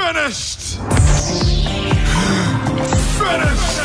finished. Finished.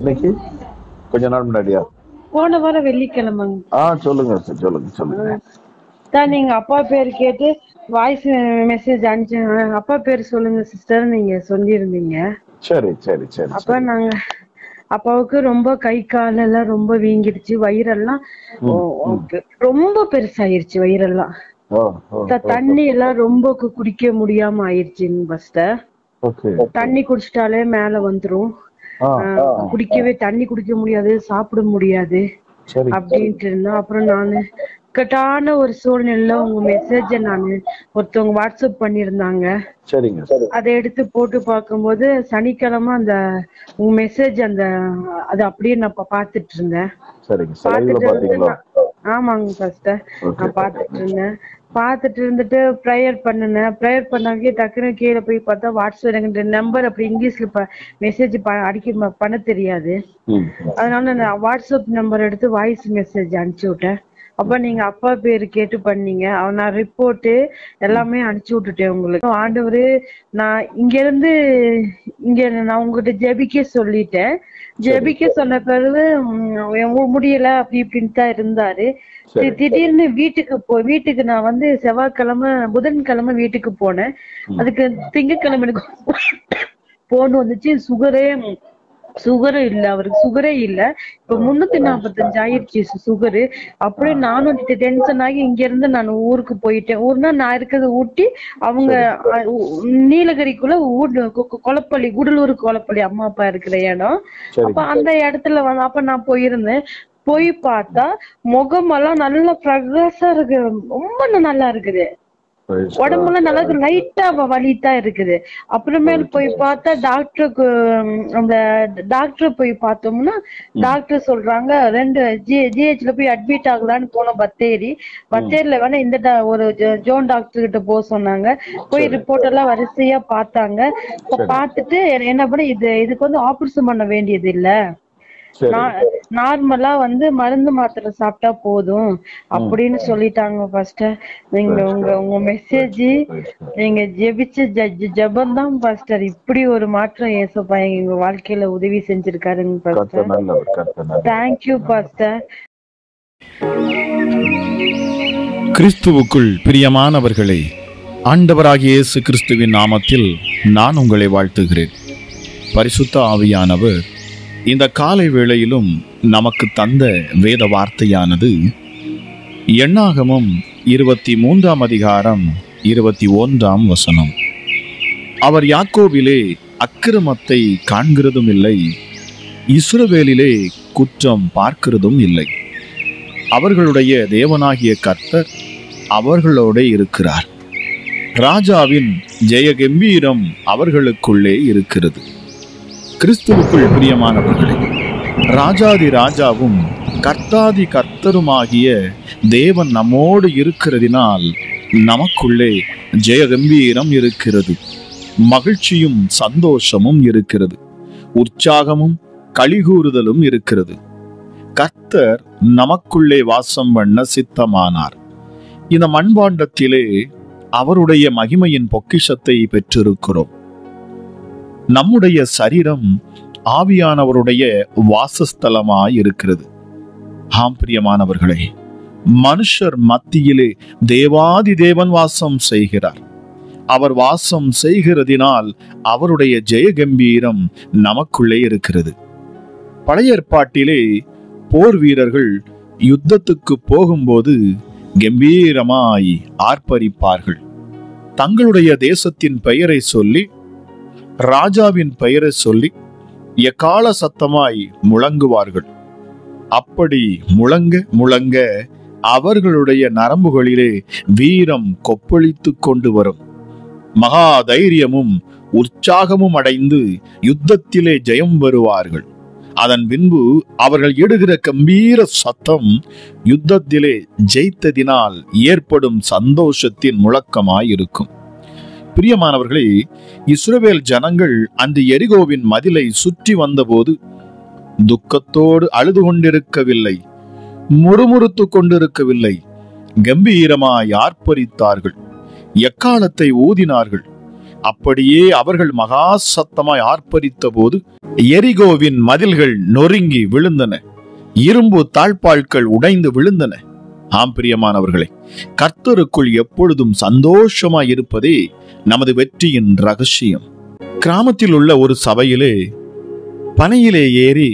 இன்னைக்கு கொஞ்ச நாள் முன்னாடியா? போன வாரம் வெள்ளிக்கிழமைங்க. சொல்லுங்க சொல்லுங்க. நீங்க அப்பா பேர் கேட்டு வாய்ஸ் மெசேஜ் அனுப்பிச்சு அப்பா பேர் சொல்லுங்க சிஸ்டர் நீங்க சொல்லியிருந்தீங்க. சரி சரி சரி. அப்ப நாங்க அப்பாவுக்கு ரொம்ப கை கால் எல்லாம் ரொம்ப வீங்கிடுச்சு, வயிறெல்லாம் ரொம்ப பெருசாயிருச்சு, வயிறெல்லாம் தண்ணி எல்லாம் ரொம்ப குடிக்க முடியாம ஆயிருச்சுங்க பஸ்டர். தண்ணி குடிச்சிட்டாலே மேல வந்துரும், தண்ணி குடிக்க முடியாது, சாப்பிட முடியாது அப்படின்ட்டு இருந்தோம். அப்புறம் நானு கட்டான ஒரு சூழ்நிலையில உங்க மெசேஜ நானு ஒருத்தவங்க வாட்ஸ்அப் பண்ணிருந்தாங்க. அதை எடுத்து போட்டு பார்க்கும்போது சனிக்கிழமை அந்த உங்க மெசேஜ் அது அப்படியே நான் பாத்துட்டு இருந்தேன். ஆமாங்க பாஸ்டர், நான் பாத்துட்டு இருந்துட்டு ப்ரேயர் பண்ணாங்க. டக்குனு கீழே போய் பார்த்தா வாட்ஸ்அப் எனக்கு நம்பர் அப்படி இங்கிலீஷ்ல மெசேஜ் அடிக்க பண்ண தெரியாது. அதனால நான் வாட்ஸ்அப் நம்பர் எடுத்து வாய்ஸ் மெசேஜ் அனுப்பிச்சு விட்டேன். அப்ப நீங்க அப்பா பேரு கேட்டு பண்ணீங்க. நான் ரிப்போர்ட்டு எல்லாமே அனுப்பிச்சு விட்டுட்டேன் உங்களுக்கு. ஆண்டவரு நான் நான் உங்ககிட்ட ஜெபிக்க சொல்லிட்டேன். ஜெபிக்க சொன்ன பிறகு முடியல அப்படி இப்படின்னு தான் இருந்தாரு. திடீர்னு வீட்டுக்கு நான் செவ்வாய்க்கிழமை புதன்கிழமை வீட்டுக்கு போனேன். அதுக்கு திங்கட்கிழமை எனக்கு போன் வந்துச்சு. சுகரே இல்ல, அவருக்கு சுகரே இல்ல. இப்ப 345 ஆயிடுச்சு சுகரு. அப்படியே நானும் டென்ஷன் ஆகி இங்க இருந்து நான் ஊருக்கு போயிட்டேன். ஊர்னா நான் இருக்கிறது ஊட்டி, அவங்க நீலகிரிக்குள்ள கொலப்பள்ளி, குடலூர் கொலப்பள்ளி அம்மா அப்பா இருக்கிற இடம். அப்ப அந்த இடத்துல அப்ப நான் போயிருந்தேன். போய் பார்த்தா முகமெல்லாம் நல்ல பிரகாசா இருக்கு, ரொம்ப நல்லா இருக்குது. உடம்புலாம் நல்லா லைட்டா வலிதான் இருக்குது. அப்புறமேல போய் பார்த்தா டாக்டர் போய் பார்த்தோம்னா டாக்டர் சொல்றாங்க 2 ஜிஹெச்ல போய் அட்மிட் ஆகலான்னு போனோம். பத்தேரியில வேணா இந்த ஒரு ஜோன் டாக்டர் கிட்ட போக சொன்னாங்க. போய் ரிப்போர்ட் எல்லாம் வரிசையா பார்த்தாங்க. பார்த்துட்டு என்ன பண்ண இதுக்கு ஆபரேஷன் பண்ண வேண்டியது இல்ல, நார்மலா மருந்து மாத்திரை சாப்பிட்டா போதும் அப்படின்னு சொல்லிட்டாங்க. பாஸ்டர் நீங்க உங்க மெசேஜ் நீங்க ஜெபிச்ச ஜெபம் தான் பாஸ்டர் இப்படி ஒரு மாற்றம் ஏசப்பா எங்க வாழ்க்கையில உதவி செஞ்சிருக்காருங்க பாஸ்டர். Thank you pastor. கிறிஸ்துவுக்குள் பிரியமானவர்களே, ஆண்டவராகிய இயேசு கிறிஸ்துவின் நாமத்தில் நான் உங்களை வாழ்த்துகிறேன். பரிசுத்த ஆவியானவர் இந்த காலை வேளையிலும் நமக்கு தந்த வேத வார்த்தையானது எண்ணாகமம் 23ஆம் அதிகாரம் 21ஆம் வசனம். அவர் யாக்கோபிலே அக்கிரமத்தை காண்கிறதும் இல்லை, இஸ்ரவேலிலே குற்றம் பார்க்கிறதும் இல்லை. அவர்களுடைய தேவனாகிய கர்த்தர் அவர்களோட இருக்கிறார். ராஜாவின் ஜெய கம்பீரம் அவர்களுக்குள்ளே இருக்கிறது. கிறிஸ்துவுக்குள் பிரியமானவர்களே, ராஜாதி ராஜாவும் கர்த்தாதி கர்த்தருமாகிய தேவன் நம்மோடு இருக்கிறதினால் நமக்குள்ளே ஜெய கம்பீரம் இருக்கிறது, மகிழ்ச்சியும் சந்தோஷமும் இருக்கிறது, உற்சாகமும் களிகூறுதலும் இருக்கிறது. கர்த்தர் நமக்குள்ளே வாசம் பண்ண சித்தமானார். இந்த மண்பாண்டத்திலே அவருடைய மகிமையின் பொக்கிஷத்தை பெற்றிருக்கிறோம். நம்முடைய சரீரம் ஆவியானவருடைய வாசஸ்தலமாய் இருக்கிறது. ஆம் பிரியமானவர்களே, மனுஷர் மத்தியிலே தேவாதி தேவன் வாசம் செய்கிறார். அவர் வாசம் செய்கிறதினால் அவருடைய ஜெய கம்பீரம் நமக்குள்ளே இருக்கிறது. பழைய ஏற்பாட்டிலே போர் வீரர்கள் யுத்தத்துக்கு போகும்போது கம்பீரமாய் ஆர்ப்பரிப்பார்கள். தங்களுடைய தேசத்தின் பெயரை சொல்லி, ராஜாவின் பெயரை சொல்லி எக்கால சத்தமாய் முழங்குவார்கள். அப்படி முழங்க முழங்க அவர்களுடைய நரம்புகளிலே வீரம் கொப்பளித்து கொண்டு வரும். மகா தைரியமும் உற்சாகமும் அடைந்து யுத்தத்திலே ஜெயம் பெறுவார்கள். அதன் பின்பு அவர்கள் இடுகிற கம்பீர சத்தம் யுத்தத்திலே ஜெயித்ததினால் ஏற்படும் சந்தோஷத்தின் முழக்கமாயிருக்கும். பிரியமானவர்களே, இஸ்ரவேல் ஜனங்கள் அந்த எரிகோவின் மதிலை சுற்றி வந்தபோது துக்கத்தோடு அழுது கொண்டிருக்கவில்லை, முறுமுறுத்து கொண்டிருக்கவில்லை, கம்பீரமாய் ஆர்ப்பரித்தார்கள், எக்காலத்தை ஊதினார்கள். அப்படியே அவர்கள் மகா சத்தமாய் ஆர்ப்பரித்த போது எரிகோவின் மதில்கள் நொறுங்கி விழுந்தன, இரும்பு தாழ்பாள்கள் உடைந்து விழுந்தன. ஆம் பிரியமானவர்களே, கர்த்தருக்குள் எப்பொழுதும் சந்தோஷமாய் இருப்பதே நமது வெற்றியின் ரகசியம். கிராமத்தில் உள்ள ஒரு சபையிலே பனையிலே ஏறி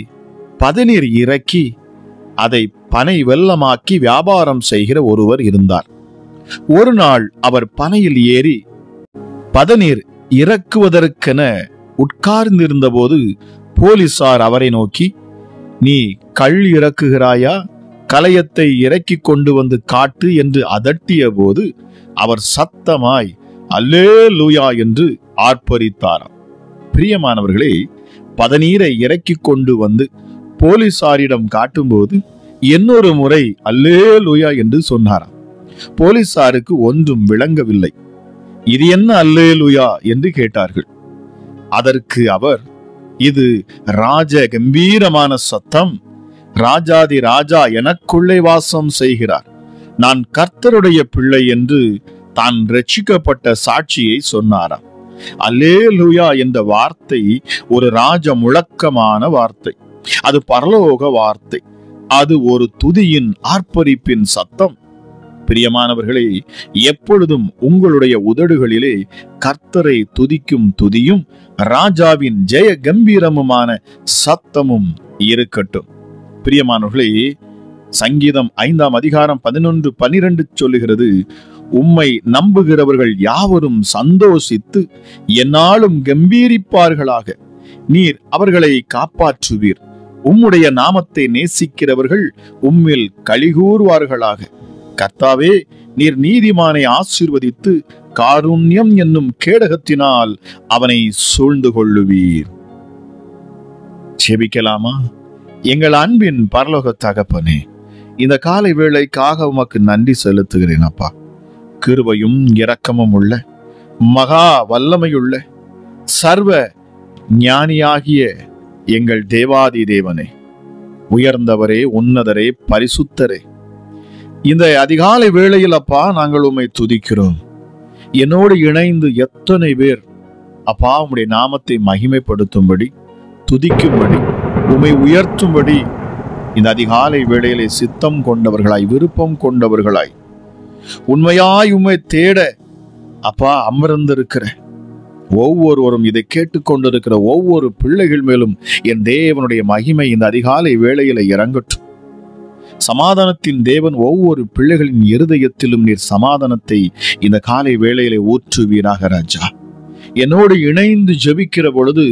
பதநீர் இறக்கி அதை பனை வெல்லமாக்கி வியாபாரம் செய்கிற ஒருவர் இருந்தார். ஒரு நாள் அவர் பனையில் ஏறி பதநீர் இறக்குவதற்கென உட்கார்ந்திருந்த போது போலீசார் அவரை நோக்கி, நீ கள் இறக்குகிறாயா, கலயத்தை இறக்கி கொண்டு வந்து காட்டு என்று அதட்டிய போது அவர் சத்தமாய் அல்லேலூயா என்று ஆர்ப்பரித்தாராம். பிரியமானவர்களே, பதநீரை இறக்கி கொண்டு வந்து போலீசாரிடம் காட்டும்போது இன்னொரு முறை அல்லேலூயா என்று சொன்னாராம். போலீசாருக்கு ஒன்றும் விளங்கவில்லை. இது என்ன அல்லேலூயா என்று கேட்டார்கள். அதற்கு அவர், இது ராஜ கம்பீரமான சத்தம், ராஜாதி ராஜா எனக்குள்ளே வாசம் செய்கிறார், நான் கர்த்தருடைய பிள்ளை என்று தான் ரட்சிக்கப்பட்ட சாட்சியை சொன்னாராம். அல்லேலூயா என்ற வார்த்தை ஒரு ராஜ முழக்கமான வார்த்தை, அது பரலோக வார்த்தை, அது ஒரு துதியின் ஆர்ப்பரிப்பின் சத்தம். பிரியமானவர்களே, எப்பொழுதும் உங்களுடைய உதடுகளிலே கர்த்தரை துதிக்கும் துதியும் ராஜாவின் ஜெய கம்பீரமுமான சத்தமும் இருக்கட்டும். பிரியமானவர்களே, சங்கீதம் 5ஆம் அதிகாரம் 11-12 சொல்லுகிறது, உம்மை நம்புகிறவர்கள் யாவரும் சந்தோஷித்து எந்நாளும் கம்பீரிப்பார்களாக, நீர் அவர்களை காப்பாற்றுவீர், உம்முடைய நாமத்தை நேசிக்கிறவர்கள் உம்மில் களிகூர்வார்களாக. கர்த்தாவே, நீர் நீதிமானை ஆசீர்வதித்து காருண்யம் என்னும் கேடகத்தினால் அவனை சூழ்ந்து கொள்ளுவீர். ஜெபிக்கலாமா? எங்கள் அன்பின் பரலோக தகப்பனே, இந்த காலை வேளைக்காக உமக்கு நன்றி செலுத்துகிறேன் அப்பா. கிருபையும் இரக்கமும் உள்ள, மகா வல்லமையுள்ள, சர்வ ஞானியாகிய எங்கள் தேவாதி தேவனே, உயர்ந்தவரே, உன்னதரே, பரிசுத்தரே, இந்த அதிகாலை வேளையில் அப்பா நாங்கள் உம்மை துதிக்கிறோம். என்னோடு இணைந்து எத்தனை பேர் அப்பா உம்முடைய நாமத்தை மகிமைப்படுத்தும்படி, துதிக்கும்படி, உம்மை உயர்த்தும்படி இந்த அதிகாலை வேளையிலே சித்தம் கொண்டவர்களாய், விருப்பம் கொண்டவர்களாய், உண்மையாய் உம்மை தேட அப்பா அமர்ந்திருக்கிற ஒவ்வொருவரும், இதை கேட்டுக்கொண்டிருக்கிற ஒவ்வொரு பிள்ளைகள் மேலும் என் தேவனுடைய மகிமை இந்த அதிகாலை வேளையில இறங்கட்டும். சமாதானத்தின் தேவன் ஒவ்வொரு பிள்ளைகளின் இருதயத்திலும் நீர் சமாதானத்தை இந்த காலை வேளையிலே ஊற்றுவீராக ராஜா. என்னோடு இணைந்து ஜெபிக்கிற பொழுது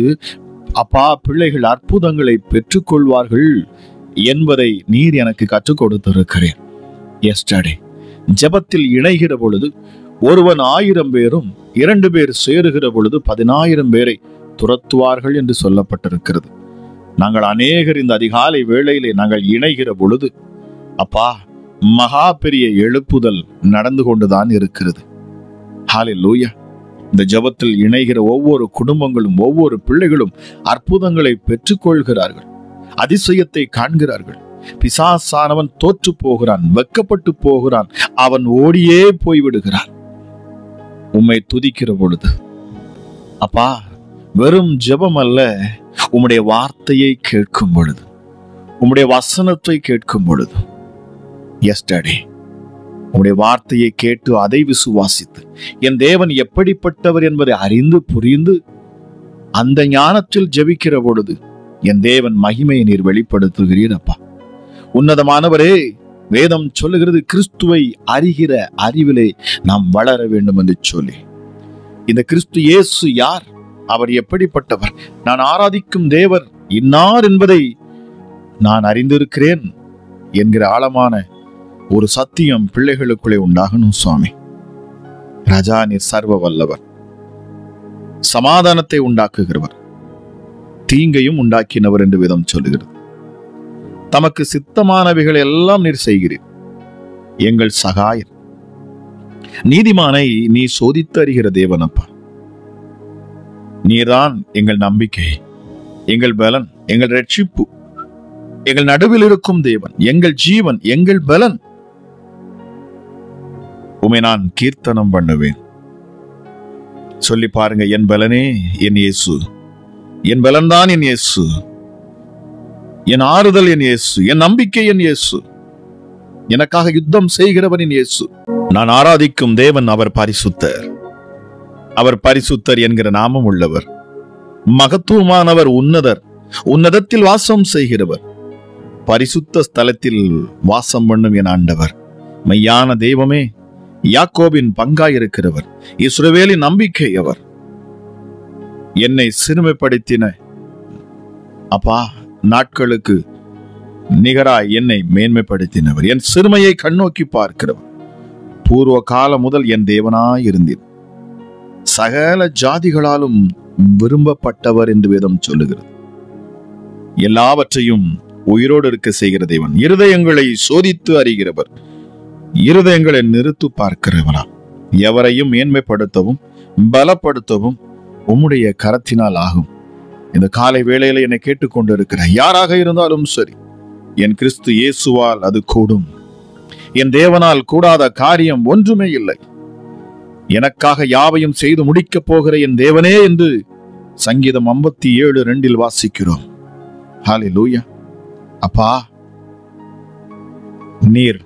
அப்பா பிள்ளைகள் அற்புதங்களை பெற்றுக்கொள்வார்கள் என்பதை நீர் எனக்கு கற்றுக் கொடுத்திருக்கிறேன். எஸ்டர்டே ஜெபத்தில் இணைகிற பொழுது ஒருவன் 1000 பேரும் 2 பேர் சேருகிற பொழுது 10,000 பேரை துரத்துவார்கள் என்று சொல்லப்பட்டிருக்கிறது. நாங்கள் அநேகர் இந்த அதிகாலை வேளையிலே நாங்கள் இணைகிற பொழுது அப்பா மகா பெரிய எழுப்புதல் நடந்து கொண்டுதான் இருக்கிறது. ஹல்லேலூயா. இந்த ஜெபத்தில் இணைகிற ஒவ்வொரு குடும்பங்களும் ஒவ்வொரு பிள்ளைகளும் அற்புதங்களை பெற்றுக்கொள்கிறார்கள், அதிசயத்தை காண்கிறார்கள். பிசாசானவன் தோற்று போகிறான், வெட்கப்பட்டு போகிறான், அவன் ஓடியே போய்விடுகிறான். உம்மை துதிக்கிற பொழுது அப்பா வெறும் ஜெபம் அல்ல, உம்முடைய வார்த்தையை கேட்கும் பொழுது, உம்முடைய வசனத்தை கேட்கும் பொழுது, எஸ்டர்டே உம்முடைய வார்த்தையை கேட்டு அதை விசுவாசித்து என் தேவன் எப்படிப்பட்டவர் என்பதை அறிந்து புரிந்து அந்த ஞானத்தில் ஜெபிக்கிற பொழுது என் தேவன் மகிமையை நீர் வெளிப்படுத்துகிறீர் அப்பா. உன்னதமானவரே, வேதம் சொல்லுகிறது கிறிஸ்துவை அறிகிற அறிவிலே நாம் வளர வேண்டும் என்று சொல்லி, இந்த கிறிஸ்து இயேசு யார், அவர் எப்படிப்பட்டவர், நான் ஆராதிக்கும் தேவர் இன்னார் என்பதை நான் அறிந்திருக்கிறேன் என்கிற ஆழமான ஒரு சத்தியம் பிள்ளைகளுக்குள்ளே உண்டாகணும் சுவாமி. ராஜா, நீர் சர்வ வல்லவர், சமாதானத்தை உண்டாக்குகிறவர், தீங்கையும் உண்டாக்கினவர் என்று வேதம் சொல்லுகிறது. தமக்கு சித்தமானவைகள் எல்லாம் நீர் செய்கிறீர். எங்கள் சகாயர், நீதிமானை நீ சோதித்து அறிகிற தேவனப்பா. நீர்தான் எங்கள் நம்பிக்கை, எங்கள் பலன், எங்கள் ரட்சிப்பு, எங்கள் நடுவில் இருக்கும் தேவன், எங்கள் ஜீவன், எங்கள் பலன். உம்மை நான் கீர்த்தனம் பண்ணுவேன். சொல்லி பாருங்க, என் பலனே என் இயேசு, என் பலன்தான் என் இயேசு, என் ஆறுதல் என் இயேசு, என் நம்பிக்கை என் இயேசு, எனக்காக யுத்தம் செய்கிறவன் என் இயேசு. நான் ஆராதிக்கும் தேவன் அவர் பரிசுத்தர். அவர் பரிசுத்தர் என்கிற நாமம் உள்ளவர், மகத்துவமானவர், உன்னதர், உன்னதத்தில் வாசம் செய்கிறவர், பரிசுத்த ஸ்தலத்தில் வாசம் பண்ணும் என் ஆண்டவர், மெய்யான தெய்வமே, யாக்கோபின் பங்காயிருக்கிறவர், இஸ்ரவேலின் நம்பிக்கை அவர். என்னை சிறுமைப்படுத்தின அப்பா நாட்களுக்கு நிகராய் என்னை மேன்மைப்படுத்தினவர், என் சிறுமையை கண்ணோக்கி பார்க்கிறவர், பூர்வ காலம் முதல் என் தேவனாய் இருந்தீர், சகல ஜாதிகளாலும் விரும்பப்பட்டவர் என்று வேதம் சொல்லுகிறது. எல்லாவற்றையும் உயிரோடு இருக்க செய்கிற தேவன், இருதயங்களை சோதித்து அறிகிறவர், இருதயங்களை நிறுத்து பார்க்கிறவனா, எவரையும் மேன்மைப்படுத்தவும் பலப்படுத்தவும் உம்முடைய கரத்தினால் ஆகும். இந்த காலை வேளையில என்னை கேட்டுக்கொண்டு இருக்கிற யாராக இருந்தாலும் சரி, என் கிறிஸ்து இயேசுவால் அது கூடும். என் தேவனால் கூடாத காரியம் ஒன்றுமே இல்லை. எனக்காக யாவையும் செய்து முடிக்கப் போகிற என் தேவனே என்று சங்கீதம் 57:2 வாசிக்கிறோம். ஹல்லேலூயா. அப்பா, நீர்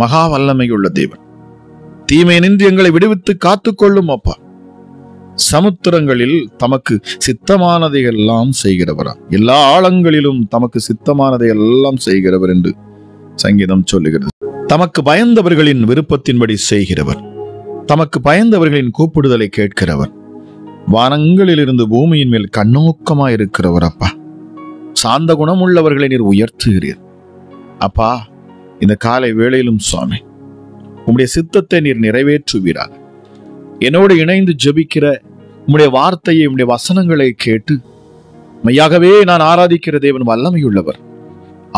மகா வல்லமையுள்ள தேவன், தீமை நின்று எங்களை விடுவித்து காத்துக்கொள்ளும் அப்பா. சமுத்திரங்களில் தமக்கு சித்தமானதை எல்லாம் செய்கிறவரா, எல்லா ஆழங்களிலும் தமக்கு சித்தமானதை எல்லாம் செய்கிறவர் என்று சங்கீதம் சொல்லுகிறது. தமக்கு பயந்தவர்களின் விருப்பத்தின்படி செய்கிறவர், தமக்கு பயந்தவர்களின் கூப்பிடுதலை கேட்கிறவர், வானங்களில் இருந்து பூமியின் மேல் கண்ணோக்கமாய் இருக்கிறவர் அப்பா. சாந்த குணமுள்ளவர்களை நீர் உயர்த்துகிறீர் அப்பா. இந்த காலை வேளையிலும் சுவாமி, உம்முடைய சித்தத்தை நீர் நிறைவேற்றுவீராக. என்னோடு இணைந்து ஜெபிக்கிற உம்முடைய வார்த்தையை, உம்முடைய வசனங்களை கேட்டு மெய்யாகவே நான் ஆராதிக்கிற தேவன் வல்லமையுள்ளவர்,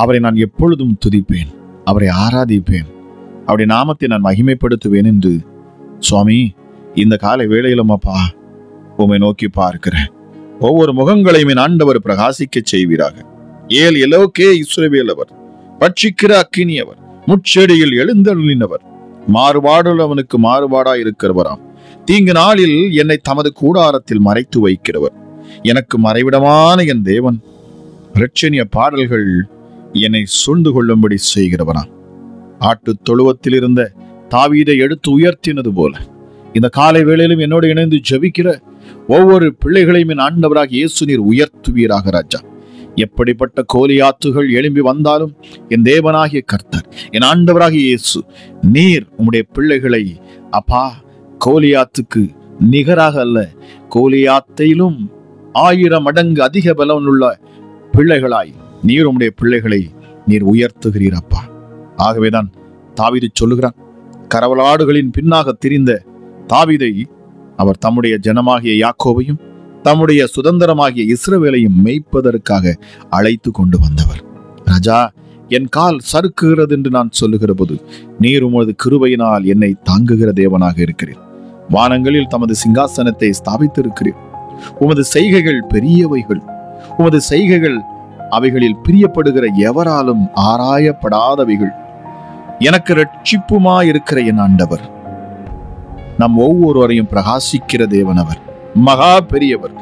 அவரை நான் எப்பொழுதும் துதிப்பேன், அவரை ஆராதிப்பேன், அவருடைய நாமத்தை நான் மகிமைப்படுத்துவேன் என்று சுவாமி இந்த காலை வேளையிலும் அப்பா உம்மை நோக்கி பார்க்கிறேன். ஒவ்வொரு முகங்களையும் என் ஆண்டவர் பிரகாசிக்க செய்வீராக. ஏல் எலோகே இஸ்ரவேலவர், பட்சிக்கிற அக்கினியவர், முச்செடியில் எழுந்தருளினவர், மாறுபாடுள்ளவனுக்கு மாறுபாடாய் இருக்கிறவராம், தீங்கு நாளில் என்னை தமது கூடாரத்தில் மறைத்து வைக்கிறவர், எனக்கு மறைவிடமான என் தேவன், இரட்சணிய பாடல்கள் என்னை சூழ்ந்து கொள்ளும்படி செய்கிறவனா. ஆட்டு தொழுவத்தில் இருந்த தாவீதை எடுத்து உயர்த்தினது போல இந்த காலை வேளையிலும் என்னோடு இணைந்து ஜெபிக்கிற ஒவ்வொரு பிள்ளைகளையும் என் ஆண்டவராக இயேசு நீர் உயர்த்துவீராக ராஜா. எப்படிப்பட்ட கோலியாத்துகள் எழும்பி வந்தாலும் என் தேவனாகிய கர்த்தர், என் ஆண்டவராகிய இயேசு நீர் உம்முடைய பிள்ளைகளை அப்பா கோலியாத்துக்கு நிகராக அல்ல, கோலியாத்திலும் 1000 மடங்கு அதிக பலனுள்ள பிள்ளைகளாய் நீர் உம்முடைய பிள்ளைகளை நீர் உயர்த்துகிறீர் அப்பா. ஆகவேதான் தாவீது சொல்லுகிறான், கரவலாடுகளின் பின்னாக திரிந்த தாவீதை அவர் தம்முடைய ஜனமாகிய யாக்கோபையும் தம்முடைய சுதந்திரமாகிய இஸ்ரவேலையும் மேய்ப்பதற்காக அழைத்து கொண்டு வந்தவர். ராஜா, என் கால் சறுக்குகிறது என்று நான் சொல்லுகிற போது நீர் உமது கிருபையினால் என்னை தாங்குகிற தேவனாக இருக்கிறீர். வானங்களில் தமது சிங்காசனத்தை ஸ்தாபித்திருக்கிறீர். உமது செய்கைகள் பெரியவைகள், உமது செய்கைகள் அவைகளில் பிரியப்படுகிற எவராலும் ஆராயப்படாதவைகள். எனக்கு ரட்சிப்புமாயிருக்கிற என் ஆண்டவர், நம் ஒவ்வொருவரையும் பிரகாசிக்கிற தேவன் அவர், மகா பெரியவர்,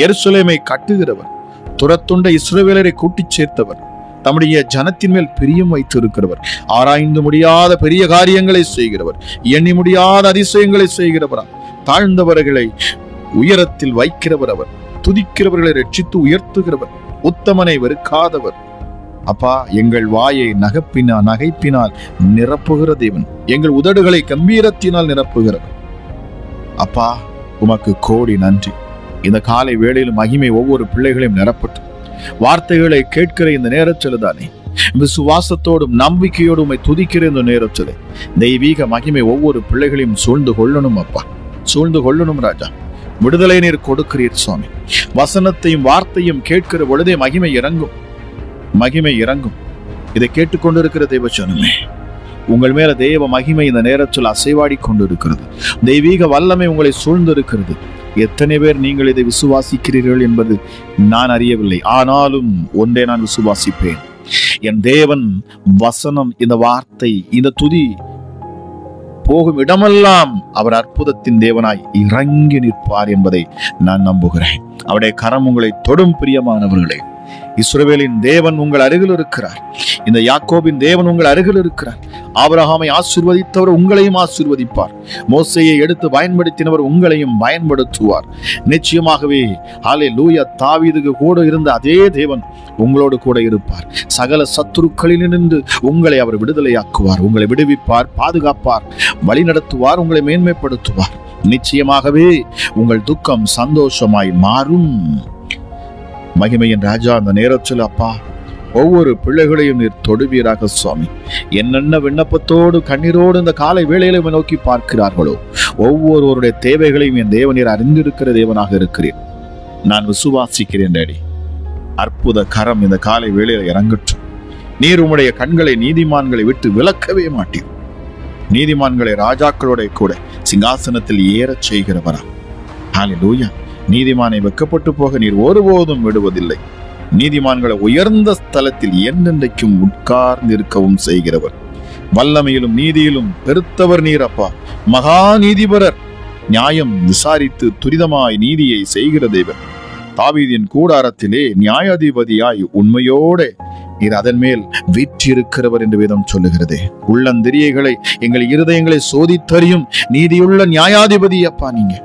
எருசலேமை கட்டுகிறவர், துரத்துண்ட இஸ்ரவேலரை கூட்டிச் சேர்த்தவர், தம்முடைய ஜனத்தின் மேல் பிரியம் வைத்திருக்கிறவர், ஆராய்ந்து முடியாத பெரிய காரியங்களை செய்கிறவர், எண்ணி முடியாத அதிசயங்களை செய்கிறவரா, தாழ்ந்தவர்களை உயரத்தில் வைக்கிறவர் அவர், துதிக்கிறவர்களை ரட்சித்து உயர்த்துகிறவர், உத்தமனை வெறுக்காதவர். அப்பா, எங்கள் வாயை நகைப்பினால் நிரப்புகிற தேவன், எங்கள் உதடுகளை கம்பீரத்தினால் நிரப்புகிறவர். அப்பா, உமக்கு கோடி நன்றி. இந்த காலை வேளையில் மகிமை ஒவ்வொரு பிள்ளைகளையும் நிரப்பட்டும். வார்த்தைகளை கேட்கிற இந்த நேரச்சலுதானே விசுவாசத்தோடும் நம்பிக்கையோடு உம்மை துதிக்கிற இந்த நேரச்சலை தெய்வீக மகிமை ஒவ்வொரு பிள்ளைகளையும் சூழ்ந்து கொள்ளணும் அப்பா, சூழ்ந்து கொள்ளணும் ராஜா. விடுதலை நீர் கொடுக்கிறீர் சுவாமி. வசனத்தையும் வார்த்தையும் கேட்கிற பொழுதே மகிமை இறங்கும், மகிமை இறங்கும். இதை கேட்டுக்கொண்டிருக்கிற தேவஜனமே, உங்கள் மேல தேவ மகிமை இந்த நேரத்தில் அசைவாடி கொண்டிருக்கிறது. தெய்வீக வல்லமை உங்களை சூழ்ந்திருக்கிறது. எத்தனை பேர் நீங்கள் இதை விசுவாசிக்கிறீர்கள் என்பது நான் அறியவில்லை. ஆனாலும் ஒன்றே நான் விசுவாசிப்பேன், என் தேவன் வசனம், இந்த வார்த்தை, இந்த துதி போகும் இடமெல்லாம் அவர் அற்புதத்தின் தேவனாய் இறங்கி நிற்பார் என்பதை நான் நம்புகிறேன். அவருடைய கரம் உங்களை தொடும். பிரியமானவர்களே, இஸ்ரவேலின் தேவன் உங்கள் அருகில் இருக்கிறார். இந்த யாக்கோபின் தேவன் உங்கள் அருகில் இருக்கிறார். ஆபிரகாமை ஆசீர்வதித்தவர் உங்களையும் ஆசீர்வதிப்பார். மோசேயை எடுத்து பயன்படுத்தினவர் உங்களையும் பயன்படுத்துவார். நிச்சயமாகவே ஹல்லேலூயா, தாவீதுக்கு கூட இருந்த அதே தேவன் உங்களோடு கூட இருப்பார். சகல சத்துருக்களிலிருந்து உங்களை அவர் விடுதலையாக்குவார், உங்களை விடுவிப்பார், பாதுகாப்பார், வழி நடத்துவார், உங்களை மேன்மைப்படுத்துவார். நிச்சயமாகவே உங்கள் துக்கம் சந்தோஷமாய் மாறும். மகிமையின் ராஜா, அந்த நேரத்தில் அப்பா ஒவ்வொரு பிள்ளைகளையும் நீர் தொடுவீராக சுவாமி. என்னென்ன விண்ணப்பத்தோடு கண்ணீரோடு இந்த காலை வேளையில நோக்கி பார்க்கிறார்களோ ஒவ்வொருவருடைய தேவைகளையும் என் தேவனீர் அறிந்திருக்கிற தேவனாக இருக்கிறேன். நான் விசுவாசிக்கிறேன் டாடி. அற்புத கரம் இந்த காலை வேளையில இறங்கட்டும். நீர் உம்முடைய கண்களை நீதிமான்களை விட்டு விலக்கவே மாட்டீர். நீதிமான்களை ராஜாக்களோட கூட சிங்காசனத்தில் ஏறச் செய்கிறவரா. ஹல்லேலூயா. நீதிமானை வெக்கப்பட்டு போக நீர் ஒருபோதும் விடுவதில்லை. நீதிமான்களை உயர்ந்த ஸ்தலத்தில் என்னென்றைக்கும் உட்கார்ந்து இருக்கவும் செய்கிறவர். வல்லமையிலும் நீதியிலும் பெருத்தவர் நீர் அப்பா. மகா நீதிபரர். நியாயம் விசாரித்து துரிதமாய் நீதியை செய்கிற தேவன். தாவீதின் கூடாரத்திலே நியாயாதிபதியாய் உண்மையோட நீர் அதன் மேல் வீற்றிருக்கிறவர் என்று வேதம் சொல்லுகிறதே. உள்ளந்திரியைகளை, எங்கள் இருதயங்களை சோதித்தறியும் நீதியுள்ள நியாயாதிபதி அப்பா நீங்க.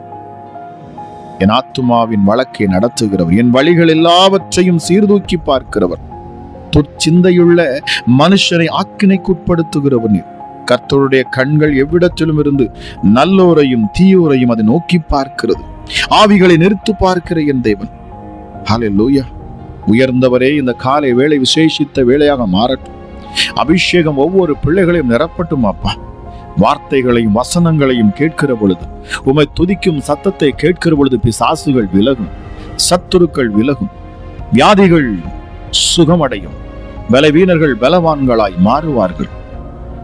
என் ஆத்துமாவின் வழக்கை நடத்துகிறவர், என் வழிகள் எல்லாவற்றையும் சீர்தூக்கி பார்க்கிறவர், துர்ச்சிந்தையுள்ள மனுஷனை ஆக்கினைக்குட்படுத்துகிறவர் நீர். கர்த்தருடைய கண்கள் எவ்விடத்திலும் இருந்து நல்லோரையும் தீயோரையும் அதை நோக்கி பார்க்கிறது. ஆவிகளை நிறுத்து பார்க்கிற என் தேவன். ஹல்லேலூயா. உயர்ந்தவரே, இந்த காலை வேளை விசேஷித்த வேளையாக மாறட்டும். அபிஷேகம் ஒவ்வொரு பிள்ளைகளையும் நிரப்பட்டும் அப்பா. வார்த்தைகளையும் வசனங்களையும் கேட்கிற பொழுது, உம்மை துதிக்கும் சத்தத்தை கேட்கிற பொழுது பிசாசுகள் விலகும், சத்துருக்கள் விலகும், வியாதிகள் சுகமடையும், பலவீனர்கள் பலவான்களாய் மாறுவார்கள்,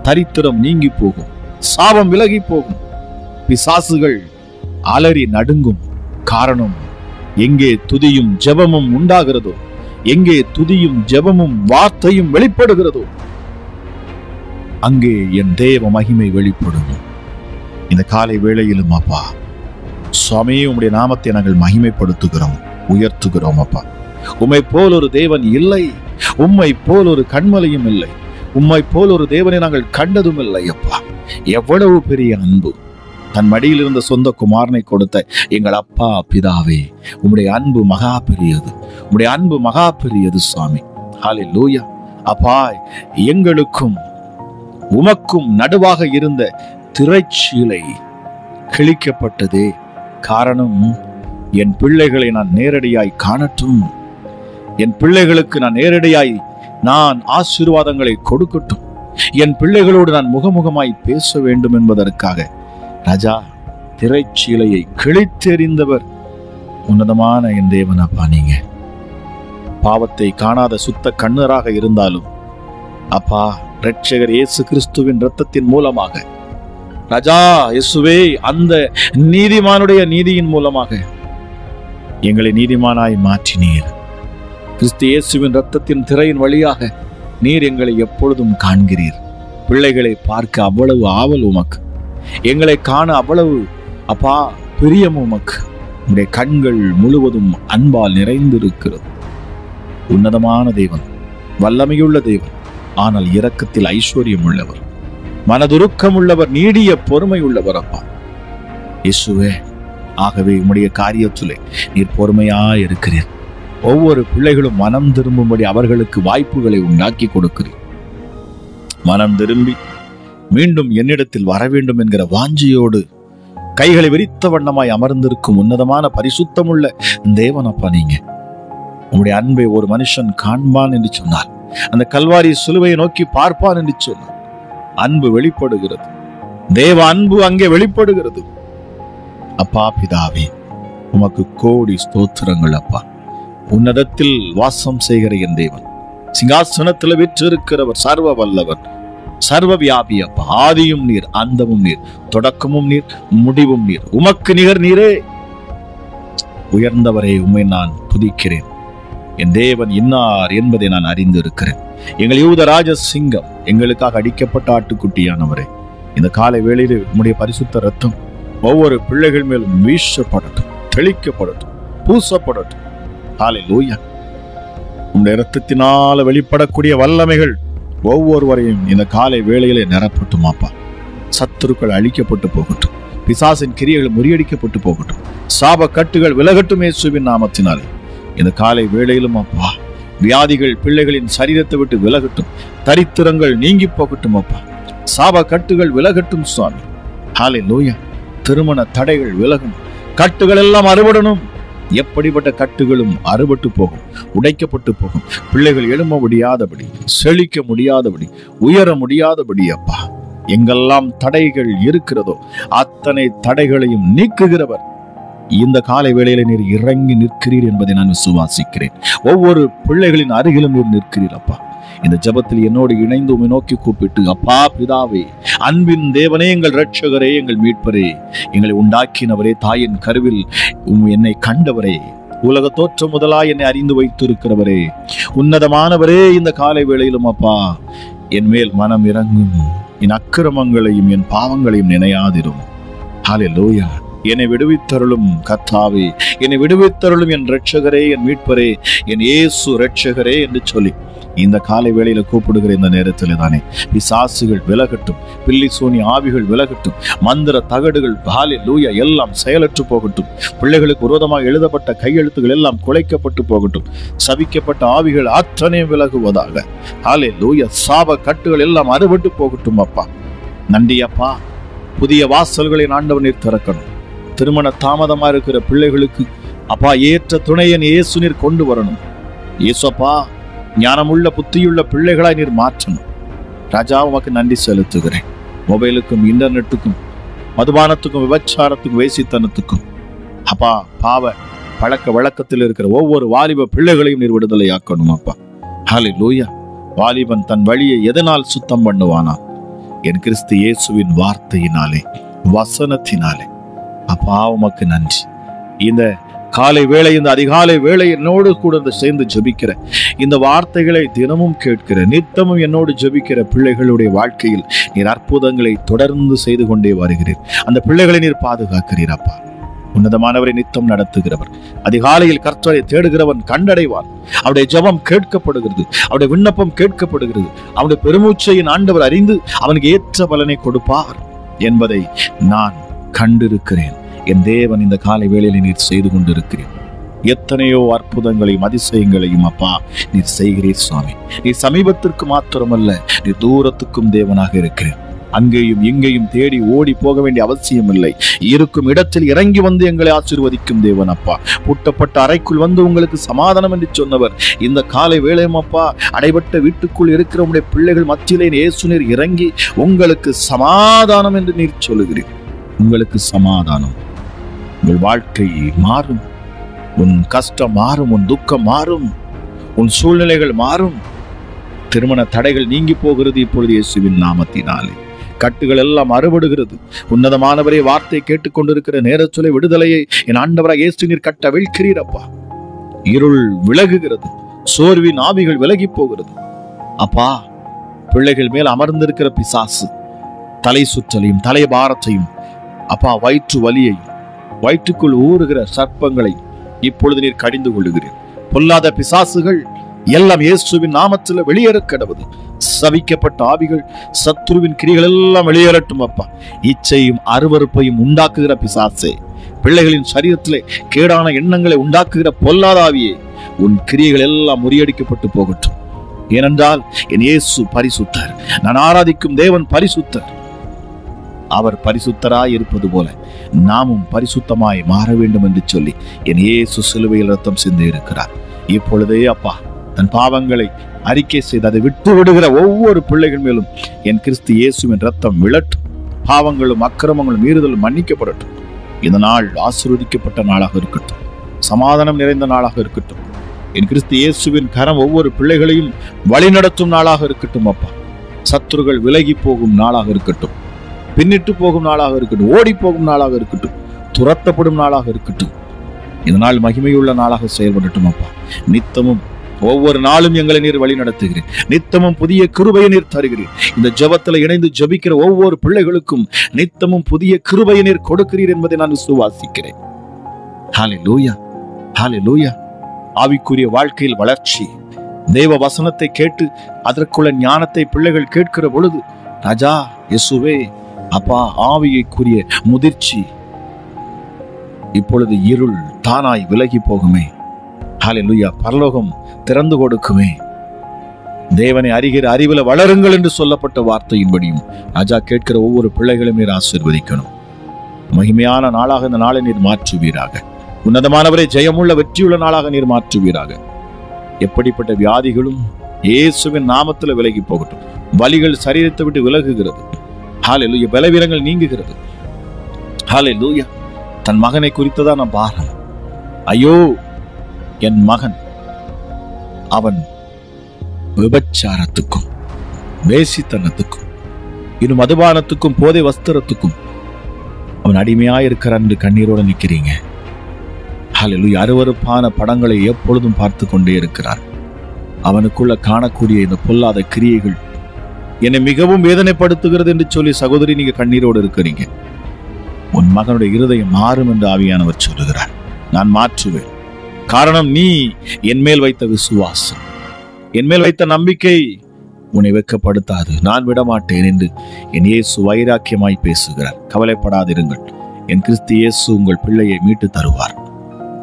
தரித்திரம் நீங்கி போகும், சாபம் விலகி போகும், பிசாசுகள் அலறி நடுங்கும். காரணம், எங்கே துதியும் ஜெபமும் உண்டாகிறதோ, எங்கே துதியும் ஜெபமும் வார்த்தையும் வெளிப்படுகிறதோ அங்கே என் தேவ மகிமை வெளிப்படும். இந்த காலை வேளையிலும் அப்பா சுவாமி, உம்முடைய நாமத்தை நாங்கள் மகிமைப்படுத்துகிறோம், உயர்த்துகிறோம் அப்பா. உம்மை போல் ஒரு தேவன் இல்லை, உம்மை போல் ஒரு கண்மலையும் இல்லை, உம்மை போல் ஒரு தேவனை நாங்கள் கண்டதும் இல்லை அப்பா. எவ்வளவு பெரிய அன்பு! தன் மடியில் இருந்த சொந்த குமாரனை கொடுத்த எங்கள் அப்பா பிதாவே, உம்முடைய அன்பு மகா பெரியது, உம்முடைய அன்பு மகா பெரியது சுவாமி. ஹல்லேலூயா. அப்பா, எங்களுக்கும் உமக்கும் நடுவாக இருந்த திரைச்சீலை கிழிக்கப்பட்டதே. காரணம், என் பிள்ளைகளை நான் நேரடியாய் காணட்டும், என் பிள்ளைகளுக்கு நான் நேரடியாய் நான் ஆசீர்வாதங்களை கொடுக்கட்டும், என் பிள்ளைகளோடு நான் முகமுகமாய் பேச வேண்டும் என்பதற்காக ராஜா திரைச்சீலையை கிழித்தெறிந்தவர் உன்னதமான என் தேவனப்பா. நீங்க பாவத்தை காணாத சுத்த கண்ணராக இருந்தாலும் அப்பா, இரட்சகர் இயேசு கிறிஸ்துவின் இரத்தத்தின் மூலமாக ராஜா இயேசுவே, அந்த நீதிமானுடைய நீதியின் மூலமாக எங்களை நீதிமானாய் மாற்றினீர். கிறிஸ்து இயேசுவின் இரத்தத்தின் திரையின் வழியாக நீர் எங்களை எப்பொழுதும் காண்கிறீர். பிள்ளைகளை பார்க்க அவ்வளவு ஆவல் உமக்கு, எங்களை காண அவ்வளவு அப்பா பிரியம் உமக்கு. உடைய கண்கள் முழுவதும் அன்பால் நிறைந்திருக்கிறது. உன்னதமான தேவன், வல்லமையுள்ள தேவன், ஆனால் இரக்கத்தில் ஐஸ்வர்யம் உள்ளவர், மனதுருக்கம் உள்ளவர், நீடிய பொறுமை உள்ளவர் அப்பா இயேசுவே. ஆகவே உம்முடைய காரியத்திலே நீர் பொறுமையா இருக்கிறீர். ஒவ்வொரு பிள்ளைகளும் மனம் திரும்பும்படி அவர்களுக்கு வாய்ப்புகளை உண்டாக்கி கொடுக்கிறீர். மனம் திரும்பி மீண்டும் என்னிடத்தில் வர வேண்டும் என்கிற வாஞ்சியோடு கைகளை விரித்த வண்ணமாய் அமர்ந்திருக்கும் உன்னதமான பரிசுத்தமுள்ள தேவனப்பா நீங்க. உம்முடைய அன்பை ஒரு மனுஷன் காண்பான் என்று சொன்னார், அந்த கல்வாரி சிலுவையை நோக்கி பார்ப்பான் என்று சொன்னார். அன்பு வெளிப்படுகிறது, தேவ அன்பு அங்கே வெளிப்படுகிறது. அப்பா பிதாவே, உமக்கு கோடி ஸ்தோத்திரங்கள் அப்பா. உன்னதத்தில் வாசம் செய்கிற என் தேவன், சிங்காசனத்தில் வீற்றிருக்கிறவர், சர்வ வல்லவர், சர்வ வியாபி அப்பா. ஆதியும் நீர், அந்தமும் நீர், தொடக்கமும் நீர், முடிவும் நீர். உமக்கு நிகர் நீரே. உயர்ந்தவரே, உம்மை நான் துதிக்கிறேன். என் தேவன் இன்னார் என்பதை நான் அறிந்திருக்கிறேன். எங்கள் யூதராஜ சிங்கம், எங்களுக்காக அடிக்கப்பட்ட ஆட்டுக்குட்டியானவரே, இந்த காலை வேளையிலே உம்முடைய பரிசுத்த ரத்தம் ஒவ்வொரு பிள்ளைகள் மேலும் வீசப்படட்டும், தெளிக்கப்படட்டும், பூசப்படட்டும். ஹல்லேலூயா. உம்முடைய இரத்தத்தினால வெளிப்படக்கூடிய வல்லமைகள் ஒவ்வொருவரையும் இந்த காலை வேளையிலே நிரப்பட்டும் அப்பா. சத்துருக்கள் அழிக்கப்பட்டு போகட்டும், பிசாசின் கிரியைகள் முறியடிக்கப்பட்டு போகட்டும், சாப கட்டுகள் விலகட்டும் இயேசுவின் நாமத்தினாலே. இந்த காலை வேளையிலும் அப்பா, வியாதிகள் பிள்ளைகளின் சரீரத்தை விட்டு விலகட்டும், தரித்திரங்கள் நீங்கி போகட்டும் அப்பா. சாப கட்டுகள் விலகட்டும் சுவாமி. ஹல்லேலூயா. திருமண தடைகள் விலகணும், கட்டுகள் எல்லாம் அறுபடணும். எப்படிப்பட்ட கட்டுகளும் அறுபட்டு போகும், உடைக்கப்பட்டு போகும். பிள்ளைகள் எழும்ப முடியாதபடி, செழிக்க முடியாதபடி, உயர முடியாதபடி அப்பா, எங்கெல்லாம் தடைகள் இருக்கிறதோ அத்தனை தடைகளையும் நீக்குகிறவர் இந்த காலை வேளையில நீர் இறங்கி நிற்கிறீர் என்பதை நான் விசுவாசிக்கிறேன். ஒவ்வொரு பிள்ளைகளின் அருகிலும் நீர் நிற்கிறீர் அப்பா. இந்த ஜெபத்தில் என்னோடு இணைந்து உம்மை நோக்கி கூப்பிட்டு, அப்பா பிதாவே, அன்பின் தேவனே, எங்கள் இரட்சகரே, எங்கள் மீட்பரே, எங்களை உண்டாக்கினவரே, தாயின் கருவில் என்னை கண்டவரே, உலக தோற்றம் முதலாய் என்னை அறிந்து வைத்திருக்கிறவரே, உன்னதமானவரே, இந்த காலை வேளையிலும் அப்பா என் மேல் மனம் இறங்கும், என் அக்கிரமங்களையும் என் பாவங்களையும் நினையாதிரும். ஹல்லேலூயா. என்னை விடுவித்தருளும் கர்த்தாவே, என்னை விடுவித்தருளும் என் இரட்சகரே, என் மீட்பரே, என் இயேசு இரட்சகரே என்று சொல்லி இந்த காலை வேளையில கூப்பிடுகிற இந்த நேரத்தில் தானே பிசாசுகள் விலகட்டும், பில்லி சூனி ஆவிகள் விலகட்டும், மந்திர தகடுகள் ஹல்லேலூயா எல்லாம் செயலற்று போகட்டும். பிள்ளைகளுக்கு விரோதமாக எழுதப்பட்ட கையெழுத்துகள் எல்லாம் குலைக்கப்பட்டு போகட்டும். சபிக்கப்பட்ட ஆவிகள் அத்தனையும் விலகுவதாக. ஹல்லேலூயா. சாப கட்டுகள் எல்லாம் அறுபட்டு போகட்டும் அப்பா. நன்றி அப்பா. புதிய வாசல்களை ஆண்டவர் நீர் திறக்கணும். திருமண தாமதமா இருக்கிற பிள்ளைகளுக்கு அப்பா ஏற்ற துணையன் இயேசு நீர் கொண்டு வரணும். இயேசுப்பா, ஞானமுள்ள புத்தியுள்ள பிள்ளைகளாய் நீர் மாற்றணும். ராஜா, உமக்கு நன்றி செலுத்துகிறேன். மொபைலுக்கும் இன்டர்நெட்டுக்கும் மதுபானத்துக்கும் விபச்சாரத்துக்கும் வேசித்தனத்துக்கும் அப்பா பாவ பழக்க வழக்கத்தில் இருக்கிற ஒவ்வொரு வாலிப பிள்ளைகளையும் நீர் விடுதலையாக்கணும் அப்பா. ஹல்லேலூயா. வாலிபன் தன் வழியை எதனால் சுத்தம் பண்ணுவானா? என் கிறிஸ்து இயேசுவின் வார்த்தையினாலே, வசனத்தினாலே. அப்பா உமக்கு நன்றி. இந்த காலை வேளை, இந்த அதிகாலை வேளை என்னோடு கூட சேர்ந்து ஜெபிக்கிற, இந்த வார்த்தைகளை தினமும் கேட்கிற, நித்தமும் என்னோடு ஜெபிக்கிற பிள்ளைகளுடைய வாழ்க்கையில் நீர் அற்புதங்களை தொடர்ந்து செய்து கொண்டே வருகிறீர். அந்த பிள்ளைகளை நீர் பாதுகாக்கிறீர் அப்பா. உன்னதமானவரை நித்தம் நடத்துகிறவர், அதிகாலையில் கர்த்தரை தேடுகிறவன் கண்டடைவான். அவருடைய ஜெபம் கேட்கப்படுகிறது, அவருடைய விண்ணப்பம் கேட்கப்படுகிறது. அவருடைய பெருமூச்சையின் ஆண்டவர் அறிந்து அவனுக்கு ஏற்ற பலனை கொடுப்பார் என்பதை நான் கண்டிருக்கிறேன். என் தேவன் இந்த காலை வேளையில நீர் செய்து கொண்டிருக்கிறேன். எத்தனையோ அற்புதங்களையும் அதிசயங்களையும் அப்பா நீர் செய்கிறீர் சுவாமி. நீர் சமீபத்திற்கு மாத்திரமல்ல, நீர் தூரத்துக்கும் தேவனாக இருக்கிறேன். அங்கேயும் இங்கேயும் தேடி ஓடி போக வேண்டிய அவசியம் இல்லை. இருக்கும் இடத்தில் இறங்கி வந்து எங்களை ஆசீர்வதிக்கும் தேவன் அப்பா. பூட்டப்பட்ட அறைக்குள் வந்து உங்களுக்கு சமாதானம் என்று சொன்னவர் இந்த காலை வேளையும் அப்பா, அடைபட்ட வீட்டுக்குள் இருக்கிற உங்களுடைய பிள்ளைகள் மத்தியிலே இயேசு நீர் இறங்கி உங்களுக்கு சமாதானம் என்று நீர் சொல்லுகிறீர். உங்களுக்கு சமாதானம். உங்கள் வாழ்க்கை மாறும், உன் கஷ்டம் மாறும், உன் துக்கம் மாறும், உன் சூழ்நிலைகள் மாறும். திருமண தடைகள் நீங்கி போகிறது இப்பொழுது இயேசுவின் நாமத்தினாலே. கட்டுகள் எல்லாம் அறுபடுகிறது. உன்னதமானவரே, வார்த்தை கேட்டுக்கொண்டிருக்கிற நேரச்சொலை விடுதலையை என் ஆண்டவராக இயேசு நீர் கட்ட வீழ்கிறீர். இருள் விலகுகிறது, சோர்வின் ஆவிகள் விலகி போகிறது அப்பா. பிள்ளைகள் மேல் அமர்ந்திருக்கிற பிசாசு தலை சுற்றலையும் தலை பாரத்தையும் அப்பா, வயிற்று வலியையும் வயிற்றுக்குள் ஊறுகிற சர்ப்பங்களை இப்பொழுது நீர் கடிந்து கொள்ளுகிறீர். பொல்லாத பிசாசுகள் எல்லாம் இயேசுவின் நாமத்தில் வெளியேற கடவுது. சபிக்கப்பட்ட ஆவிகள், சத்துருவின் கிரிகள் எல்லாம் வெளியேறட்டும் அப்பா. இச்சையும் அருவருப்பையும் உண்டாக்குகிற பிசாசே, பிள்ளைகளின் சரீரத்திலே கேடான எண்ணங்களை உண்டாக்குகிற பொல்லாதாவியே, உன் கிரியைகள் எல்லாம் முறியடிக்கப்பட்டு போகட்டும். ஏனென்றால் என் இயேசு பரிசுத்தர், நான் ஆராதிக்கும் தேவன் பரிசுத்தர். அவர் பரிசுத்தராய் இருப்பது போல நாமும் பரிசுத்தமாய் மாற வேண்டும் என்று சொல்லி என் இயேசு சிலுவையில் ரத்தம் சிந்தி இருக்கிறார். இப்பொழுதே அப்பா, தன் பாவங்களை அறிக்கை செய்து அதை விட்டு விடுகிற ஒவ்வொரு பிள்ளைகள் மேலும் என் கிறிஸ்து இயேசுவின் ரத்தம் விழட்டும். பாவங்களும் அக்கிரமங்களும் மீறுதலும் மன்னிக்கப்படட்டும். இந்த நாள் ஆசீர்வதிக்கப்பட்ட நாளாக இருக்கட்டும், சமாதானம் நிறைந்த நாளாக இருக்கட்டும். என் கிறிஸ்து இயேசுவின் கரம் ஒவ்வொரு பிள்ளைகளையும் வழிநடத்தும் நாளாக இருக்கட்டும் அப்பா. சத்துருகள் விலகி போகும் நாளாக இருக்கட்டும், பின்னிட்டு போகும் நாளாக இருக்கட்டும், ஓடி போகும் நாளாக இருக்கட்டும், துரத்தப்படும் நாளாக இருக்கட்டும். இந்த நாள் மகிமையுள்ள நாளாக செயல்படட்டும் அப்பா. நித்தமும் ஒவ்வொரு நாளும் எங்களை நீர் வழி நடத்துகிறேன். நித்தமும் புதிய கிருபையை நீர் தருகிறீர். இந்த ஜெபத்தில் இணைந்து ஜெபிக்கிற ஒவ்வொரு பிள்ளைகளுக்கும் நித்தமும் புதிய கிருபையை நீர் கொடுக்கிறீர் என்பதை நான் விசுவாசிக்கிறேன். ஹல்லேலூயா, ஹல்லேலூயா. ஆவிக்குரிய வாழ்க்கையில் வளர்ச்சி, தேவ வசனத்தை கேட்டு அதற்குள்ள ஞானத்தை பிள்ளைகள் கேட்கிற பொழுது, ராஜா இயேசுவே அப்பா, ஆவியைக்குரிய முதிர்ச்சி, இப்பொழுது இருள் தானாய் விலகி போகுமே. ஹல்லேலூயா. பரலோகம் திறந்து கொடுக்குமே. தேவனை அறிகிற அறிவில் வளருங்கள் என்று சொல்லப்பட்ட வார்த்தையின்படியும் ராஜா கேட்கிற ஒவ்வொரு பிள்ளைகளும் நீர் ஆசீர்வதிக்கணும். மகிமையான நாளாக இந்த நாளை நீர் மாற்றுவீராக. உன்னதமானவரை ஜெயமுள்ள வெற்றியுள்ள நாளாக நீர் மாற்றுவீராக. எப்படிப்பட்ட வியாதிகளும் இயேசுவின் நாமத்தில் விலகி போகட்டும். வலிகள் சரீரத்தை விட்டு விலகுகிறது. ஹல்லேலூயா. பலவீனங்கள் நீங்குகிறது. ஹல்லேலூயா. தன் மகனை குறித்ததான பாரம், ஐயோ என் மகன் அவன் விபச்சாரத்துக்கும் வேசித்தனத்துக்கும் இன்னும் மதுபானத்துக்கும் போதை வஸ்திரத்துக்கும் அவன் அடிமையாயிருக்கிறான் என்று கண்ணீரோடு நிற்கிறீங்க. ஹல்லேலூயா. அருவருப்பான படங்களை எப்பொழுதும் பார்த்து கொண்டே இருக்கிறார். அவனுக்குள்ள காணக்கூடிய இந்த பொல்லாத கிரியைகள் என்னை மிகவும் வேதனைப்படுத்துகிறது என்று சொல்லி சகோதரி நீங்க கண்ணீரோடு இருக்கிறீங்க. உன் மகனுடைய இருதயம் மாறும் என்று ஆவியானவர் சொல்லுகிறார். நான் மாற்றுவேன். காரணம், நீ என் மேல் வைத்த விசுவாசம், என் மேல் வைத்த நம்பிக்கை உன்னை வெட்கப்படுத்தாது. நான் விடமாட்டேன் என்று என் இயேசு வைராக்கியமாய் பேசுகிறார். கவலைப்படாதிருங்கள். என் கிறிஸ்து இயேசு உங்கள் பிள்ளையை மீட்டு தருவார்.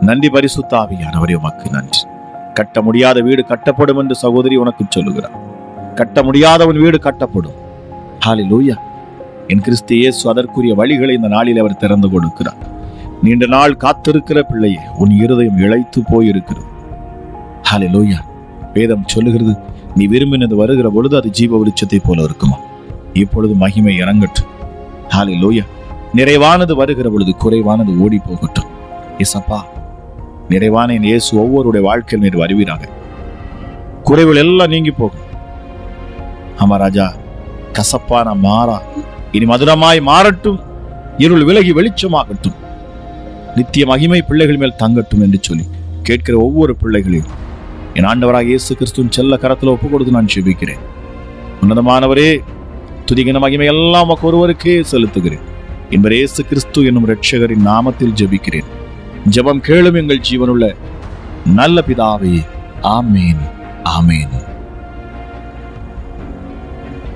நன்றி பரிசுத்த ஆவியானவரே, உமக்கு நன்றி. கட்ட முடியாத வீடு கட்டப்படும் என்று சகோதரி உனக்கு சொல்லுகிறார். கட்ட முடியாதவன் வீடு கட்டப்படும். ஹல்லேலூயா. என் கிறிஸ்து இயேசு அதற்குரிய வழிகளை இந்த நாளில் அவர் திறந்து கொடுக்கிறார். நீண்ட நாள் காத்திருக்கிற பிள்ளையே, உன் இருதயம் இளைத்து போயிருக்கிறது. ஹல்லேலூயா. வேதம் சொல்லுகிறது, நீ விரும்பினது வருகிற பொழுது அது ஜீவ விருட்சத்தை போல இருக்குமா. இப்பொழுது மகிமை இறங்கட்டும். ஹல்லேலூயா. நிறைவானது வருகிற பொழுது குறைவானது ஓடி போகட்டும். இயேசப்பா, நிறைவான என் இயேசு ஒவ்வொருடைய வாழ்க்கையில் நீர் வருவீராக. குறைவுகள் எல்லாம் நீங்கி போகும். ஆமா ராஜா, கசப்பான மாறா இனி மதுரமாய் மாறட்டும். இருள் விலகி வெளிச்சமாகட்டும். நித்திய மகிமை பிள்ளைகள் மேல் தங்கட்டும் என்று சொல்லி கேட்கிற ஒவ்வொரு பிள்ளைகளையும் என் ஆண்டவராக இயேசு கிறிஸ்துவின் செல்ல கரத்தில் ஒப்பு கொடுத்து நான் ஜெபிக்கிறேன். உன்னதமானவரே, துதிகின மகிமை எல்லாம் ஒருவருக்கே செலுத்துகிறேன். என்பர் இயேசு கிறிஸ்து என்னும் இரட்சகரின் நாமத்தில் ஜெபிக்கிறேன். ஜெபம் கேளும் எங்கள் ஜீவனுள்ள நல்ல பிதாவே. ஆமேன், ஆமேன்.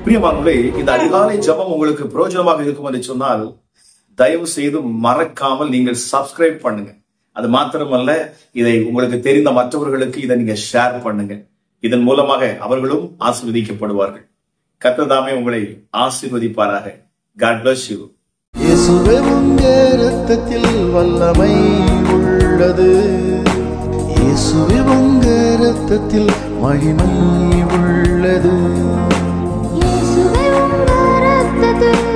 பிரியமானவர்களே, இந்த அதிகாலை ஜெபம் உங்களுக்கு பிரயோஜனமாக இருக்கும் என்று சொன்னால் தயவு செய்து மறக்காமல் நீங்கள் சப்ஸ்கிரைப் பண்ணுங்க. அது மாத்திரமல்ல, இதை உங்களுக்கு தெரிந்த மற்றவர்களுக்கு இதை நீங்க ஷேர் பண்ணுங்க. இதன் மூலமாக அவர்களும் ஆசீர்வதிக்கப்படுவார்கள். கர்த்தர் தாமே உங்களை ஆசீர்வதிப்பாராக. God bless you. இயேசுவே உங்க இரத்தத்தில் வல்லமை உள்ளது. இயேசுவே உங்க இரத்தத்தில் மகிமை உள்ளது. இயேசுவே உங்க இரத்தத்தில்